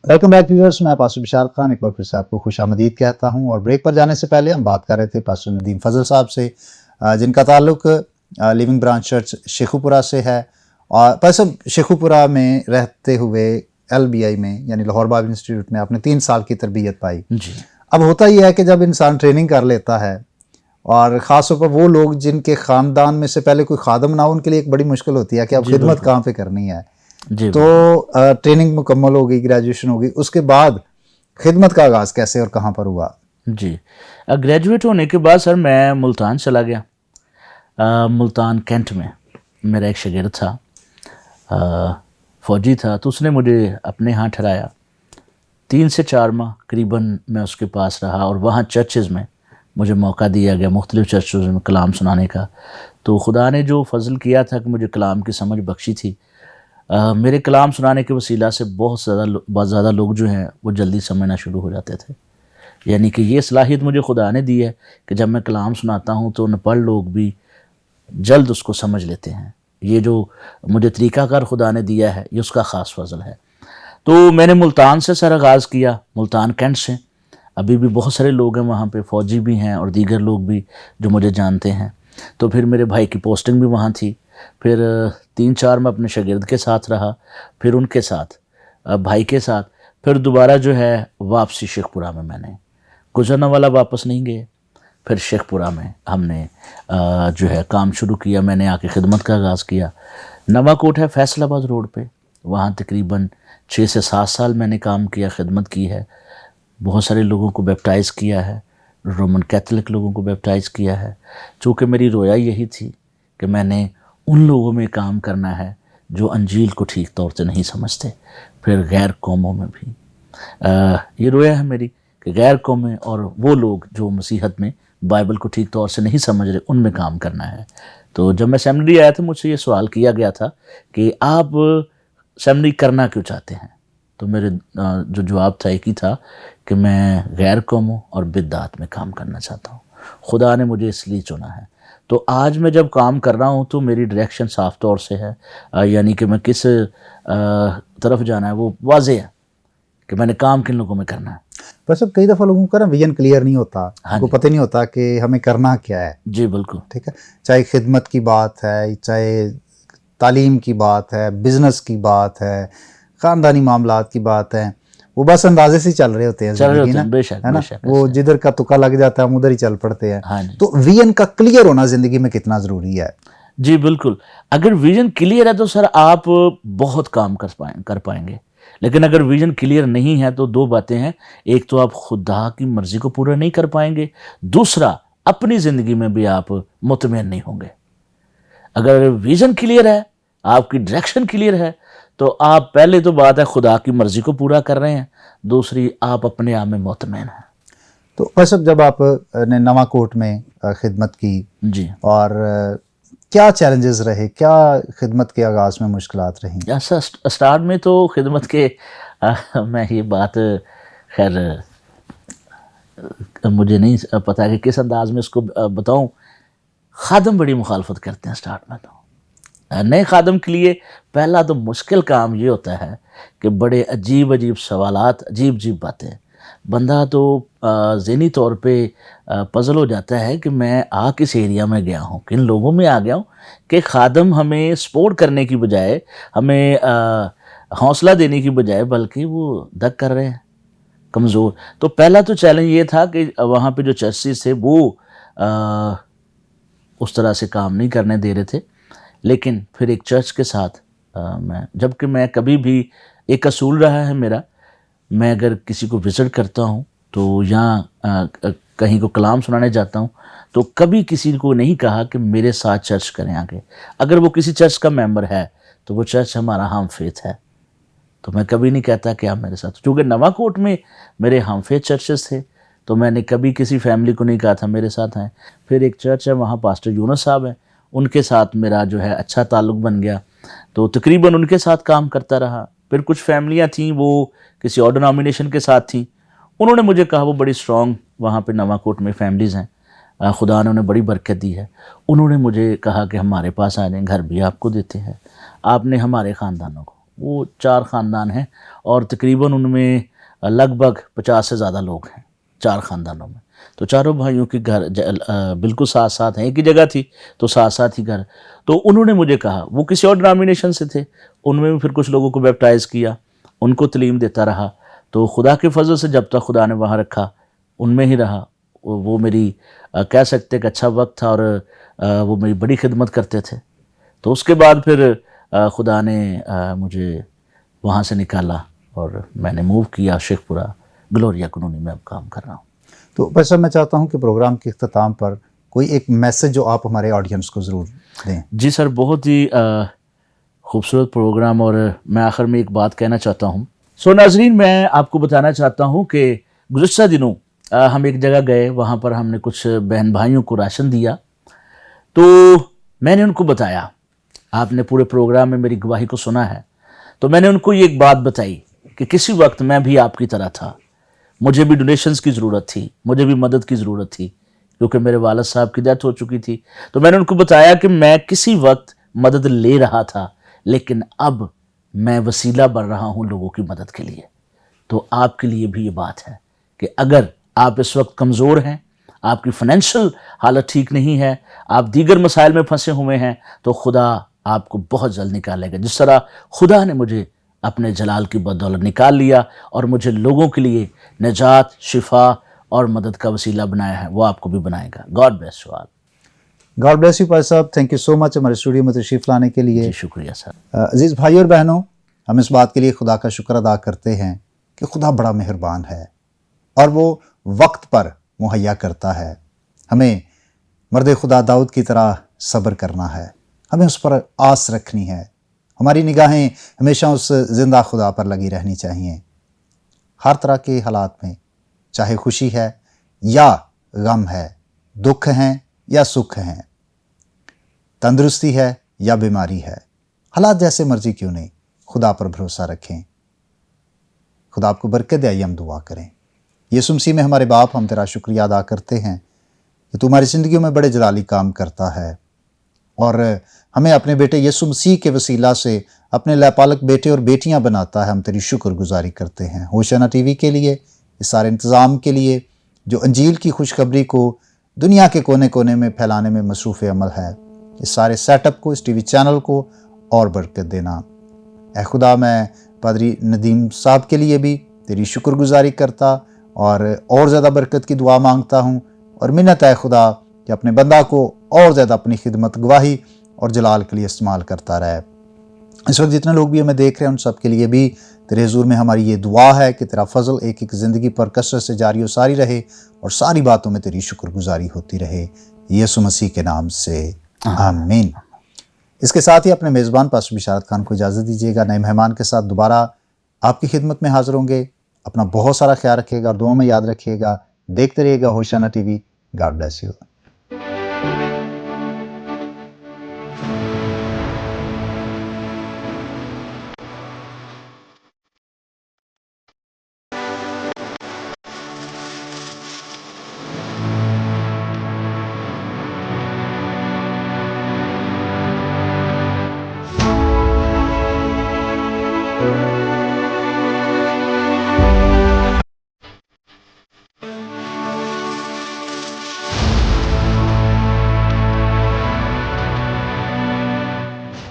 Welcome back viewers, میں pastor بشارت خان ایک بار پھر سے آپ کو خوش آمدید کہتا ہوں. اور بریک پر جانے سے پہلے ہم بات کر رہے تھے پاسٹر ندیم فضل صاحب سے، جن کا تعلق لیونگ برانچ چرچ شیخو پورہ سے ہے. اور پس شیخو پورہ میں رہتے ہوئے LBI میں یعنی لاہور بائبل انسٹیٹیوٹ میں آپ نے 3 سال کی تربیت پائی. جی اب ہوتا یہ ہے کہ جب انسان ٹریننگ کر لیتا ہے، اور خاص طور پر وہ لوگ جن کے خاندان میں سے پہلے کوئی خادم نہ ہو، ان کے لیے ایک بڑی مشکل ہوتی ہے کہ اب جی خدمت بالکل. کہاں پہ کرنی ہے. جی تو ٹریننگ مکمل ہو گئی، گریجویشن ہو گئی، اس کے بعد خدمت کا آغاز کیسے اور کہاں پر ہوا؟ جی گریجویٹ ہونے کے بعد سر میں ملتان چلا گیا. ملتان کینٹ میں میرا ایک شاگرد تھا، فوجی تھا، تو اس نے مجھے اپنے ہاں ٹھہرایا. 3 سے 4 ماہ قریباً میں اس کے پاس رہا، اور وہاں چرچز میں مجھے موقع دیا گیا مختلف چرچز میں کلام سنانے کا. تو خدا نے جو فضل کیا تھا کہ مجھے کلام کی سمجھ بخشی تھی، میرے کلام سنانے کے وسیلہ سے بہت زیادہ لوگ جو ہیں وہ جلدی سمجھنا شروع ہو جاتے تھے. یعنی کہ یہ صلاحیت مجھے خدا نے دی ہے کہ جب میں کلام سناتا ہوں تو نپڑھ لوگ بھی جلد اس کو سمجھ لیتے ہیں. یہ جو مجھے طریقہ کار خدا نے دیا ہے، یہ اس کا خاص فضل ہے. تو میں نے ملتان سے سر آغاز کیا، ملتان کینٹ سے. ابھی بھی بہت سارے لوگ ہیں وہاں پہ، فوجی بھی ہیں اور دیگر لوگ بھی جو مجھے جانتے ہیں. تو پھر میرے بھائی کی پوسٹنگ بھی وہاں تھی. پھر 3-4 میں اپنے شاگرد کے ساتھ رہا، پھر ان کے ساتھ بھائی کے ساتھ، پھر دوبارہ جو ہے واپسی شیخ پورہ میں نے گزرنا والا واپس نہیں گئے. پھر شیخ پورہ میں ہم نے جو ہے کام شروع کیا. میں نے آ کے خدمت کا آغاز کیا. نواں کوٹ ہے فیصل آباد روڈ پہ، وہاں تقریباً 6 سے 7 سال میں نے کام کیا، خدمت کی ہے. بہت سارے لوگوں کو بیپٹائز کیا ہے، رومن کیتھولک لوگوں کو بیپٹائز کیا ہے. چونکہ میری رویا یہی تھی کہ میں نے ان لوگوں میں کام کرنا ہے جو انجیل کو ٹھیک طور سے نہیں سمجھتے. پھر غیر قوموں میں بھی یہ رویا ہے میری کہ غیر قومیں اور وہ لوگ جو مسیحت میں بائبل کو ٹھیک طور سے نہیں سمجھ رہے، ان میں کام کرنا ہے. تو جب میں سیمنری آیا تھا، مجھ سے یہ سوال کیا گیا تھا کہ آپ سیمنری کرنا کیوں چاہتے ہیں؟ تو میرے جو جواب تھا ایک ہی تھا کہ میں غیر قوموں اور بدعات میں کام کرنا چاہتا ہوں. خدا نے مجھے اس لیے چنا ہے. تو آج میں جب کام کر رہا ہوں تو میری ڈائریکشن صاف طور سے ہے، یعنی کہ میں کس طرف جانا ہے وہ واضح ہے کہ میں نے کام کن لوگوں میں کرنا ہے. بس اب کئی دفعہ لوگوں کا نا ویژن کلیئر نہیں ہوتا، ان کو پتہ نہیں ہوتا کہ ہمیں کرنا کیا ہے. جی بالکل. ٹھیک ہے، چاہے خدمت کی بات ہے، چاہے تعلیم کی بات ہے، بزنس کی بات ہے، خاندانی معاملات کی بات ہے، وہ بس اندازے سے چل رہے ہوتے ہیں زندگی نا، بے شک ہے نا. بے شک. وہ جدھر کا تکا لگ جاتا ہے ہم ادھر ہی چل پڑتے ہیں. ہاں جی. تو ویژن کا کلیئر ہونا زندگی میں کتنا ضروری ہے؟ جی بالکل. اگر ویژن کلیئر ہے تو سر آپ بہت کام کر پائیں گے. لیکن اگر ویژن کلیئر نہیں ہے تو 2 باتیں ہیں. ایک تو آپ خدا کی مرضی کو پورا نہیں کر پائیں گے، دوسرا اپنی زندگی میں بھی آپ مطمئن نہیں ہوں گے. اگر ویژن کلیئر ہے، آپ کی ڈائریکشن کلیئر ہے، تو آپ پہلے تو بات ہے خدا کی مرضی کو پورا کر رہے ہیں، دوسری آپ اپنے آپ میں مطمئن ہیں. تو بس اب جب آپ نے نواں کوٹ میں خدمت کی، جی اور کیا چیلنجز رہے، کیا خدمت کے آغاز میں مشکلات رہیں؟ اسٹارٹ میں تو خدمت کے میں یہ بات خیر مجھے نہیں پتا کہ کس انداز میں اس کو بتاؤں. خادم بڑی مخالفت کرتے ہیں اسٹارٹ میں. تو نئے خادم کے لیے پہلا تو مشکل کام یہ ہوتا ہے کہ بڑے عجیب سوالات، عجیب باتیں. بندہ تو ذہنی طور پہ پزل ہو جاتا ہے کہ میں کس ایریا میں گیا ہوں، کن لوگوں میں گیا ہوں کہ خادم ہمیں سپورٹ کرنے کی بجائے، ہمیں حوصلہ دینے کی بجائے، بلکہ وہ دگ کر رہے ہیں، کمزور. تو پہلا تو چیلنج یہ تھا کہ وہاں پہ جو چرچز تھے وہ اس طرح سے کام نہیں کرنے دے رہے تھے. لیکن پھر ایک چرچ کے ساتھ جبکہ میں کبھی بھی ایک اصول رہا ہے میرا، میں اگر کسی کو وزٹ کرتا ہوں تو یہاں کہیں کو کلام سنانے جاتا ہوں تو کبھی کسی کو نہیں کہا کہ میرے ساتھ چرچ کریں آگے. اگر وہ کسی چرچ کا ممبر ہے تو وہ چرچ ہمارا ہم فیتھ ہے، تو میں کبھی نہیں کہتا کہ آپ میرے ساتھ. چونکہ نواں کوٹ میں میرے ہم فیتھ چرچز تھے تو میں نے کبھی کسی فیملی کو نہیں کہا تھا میرے ساتھ آئیں. پھر ایک چرچ ہے وہاں پاسٹر یونس صاحب ہیں، ان کے ساتھ میرا جو ہے اچھا تعلق بن گیا، تو تقریباً ان کے ساتھ کام کرتا رہا. پھر کچھ فیملیاں تھیں وہ کسی اور ڈینامینیشن کے ساتھ تھیں، انہوں نے مجھے کہا، وہ بڑی اسٹرانگ وہاں پہ نواں کوٹ میں فیملیز ہیں، خدا نے انہیں بڑی برکت دی ہے. انہوں نے مجھے کہا کہ ہمارے پاس آ جائیں، گھر بھی آپ کو دیتے ہیں، آپ نے ہمارے خاندانوں کو وہ 4 خاندان ہیں اور تقریباً ان میں لگ بھگ 50 سے زیادہ لوگ ہیں 4 خاندانوں میں. تو چاروں بھائیوں کے گھر بالکل ساتھ ساتھ ہیں, ایک ہی جگہ تھی تو ساتھ ساتھ ہی گھر. تو انہوں نے مجھے کہا, وہ کسی اور ڈنامینیشن سے تھے, ان میں بھی پھر کچھ لوگوں کو بیپٹائز کیا, ان کو تعلیم دیتا رہا. تو خدا کے فضل سے جب تک خدا نے وہاں رکھا ان میں ہی رہا. وہ میری کہہ سکتے کہ اچھا وقت تھا, اور وہ میری بڑی خدمت کرتے تھے. تو اس کے بعد پھر خدا نے مجھے وہاں سے نکالا اور میں نے موو کیا شیخ پورہ گلوریا کالونی میں اب کام کر رہا ہوں. تو بھائی صاحب میں چاہتا ہوں کہ پروگرام کے اختتام پر کوئی ایک میسج جو آپ ہمارے آڈینس کو ضرور دیں. جی سر, بہت ہی خوبصورت پروگرام, اور میں آخر میں ایک بات کہنا چاہتا ہوں. سو ناظرین, میں آپ کو بتانا چاہتا ہوں کہ گزشتہ دنوں ہم ایک جگہ گئے, وہاں پر ہم نے کچھ بہن بھائیوں کو راشن دیا. تو میں نے ان کو بتایا, آپ نے پورے پروگرام میں میری گواہی کو سنا ہے, تو میں نے ان کو یہ ایک بات بتائی کہ کسی وقت میں بھی آپ کی طرح تھا, مجھے بھی ڈونیشنز کی ضرورت تھی, مجھے بھی مدد کی ضرورت تھی, کیونکہ میرے والد صاحب کی ڈیتھ ہو چکی تھی. تو میں نے ان کو بتایا کہ میں کسی وقت مدد لے رہا تھا, لیکن اب میں وسیلہ بن رہا ہوں لوگوں کی مدد کے لیے. تو آپ کے لیے بھی یہ بات ہے کہ اگر آپ اس وقت کمزور ہیں, آپ کی فائنینشیل حالت ٹھیک نہیں ہے, آپ دیگر مسائل میں پھنسے ہوئے ہیں, تو خدا آپ کو بہت جلد نکالے گا. جس طرح خدا نے مجھے اپنے جلال کی بدولت نکال لیا اور مجھے لوگوں کے لیے نجات, شفا اور مدد کا وسیلہ بنایا ہے, وہ آپ کو بھی بنائے گا. God bless you all. God bless you بھائی صاحب, تھینک یو سو مچ ہمارے اسٹوڈیو میں تشریف لانے کے لیے. جی شکریہ سر. عزیز بھائی اور بہنوں, ہم اس بات کے لیے خدا کا شکر ادا کرتے ہیں کہ خدا بڑا مہربان ہے اور وہ وقت پر مہیا کرتا ہے. ہمیں مرد خدا داؤد کی طرح صبر کرنا ہے, ہمیں اس پر آس رکھنی ہے, ہماری نگاہیں ہمیشہ اس زندہ خدا پر لگی رہنی چاہیے. ہر طرح کے حالات میں, چاہے خوشی ہے یا غم ہے, دکھ ہیں یا سکھ ہیں, تندرستی ہے یا بیماری ہے, حالات جیسے مرضی کیوں نہیں, خدا پر بھروسہ رکھیں. خدا آپ کو برکت دے. آئیے ہم دعا کریں. یسوع مسیح میں ہمارے باپ, ہم تیرا شکریہ ادا کرتے ہیں کہ تو ہماری زندگیوں میں بڑے جلالی کام کرتا ہے, اور ہمیں اپنے بیٹے یسوع مسیح کے وسیلہ سے اپنے لیپالک بیٹے اور بیٹیاں بناتا ہے. ہم تیری شکر گزاری کرتے ہیں. ہوشیانہ ٹی وی کے لیے, اس سارے انتظام کے لیے جو انجیل کی خوشخبری کو دنیا کے کونے کونے میں پھیلانے میں مصروف عمل ہے, اس سارے سیٹ اپ کو, اس ٹی وی چینل کو اور برکت دینا. اے خدا, میں پادری ندیم صاحب کے لیے بھی تیری شکر گزاری کرتا اور زیادہ برکت کی دعا مانگتا ہوں, اور منت ہے خدا کہ اپنے بندہ کو اور زیادہ اپنی خدمت, گواہی اور جلال کے لیے استعمال کرتا رہے. اس وقت جتنے لوگ بھی ہمیں دیکھ رہے ہیں ان سب کے لیے بھی تیرے حضور میں ہماری یہ دعا ہے کہ تیرا فضل ایک ایک زندگی پر کثرت سے جاری و ساری رہے, اور ساری باتوں میں تیری شکر گزاری ہوتی رہے. یسوع مسیح کے نام سے آمین. اس کے ساتھ ہی اپنے میزبان پاسٹر بشارت خان کو اجازت دیجیے گا. نئے مہمان کے ساتھ دوبارہ آپ کی خدمت میں حاضر ہوں گے. اپنا بہت سارا خیال رکھیے گا, دعاؤں میں یاد رکھیے گا. دیکھتے رہیے گا Hoshiyana T V. God bless you.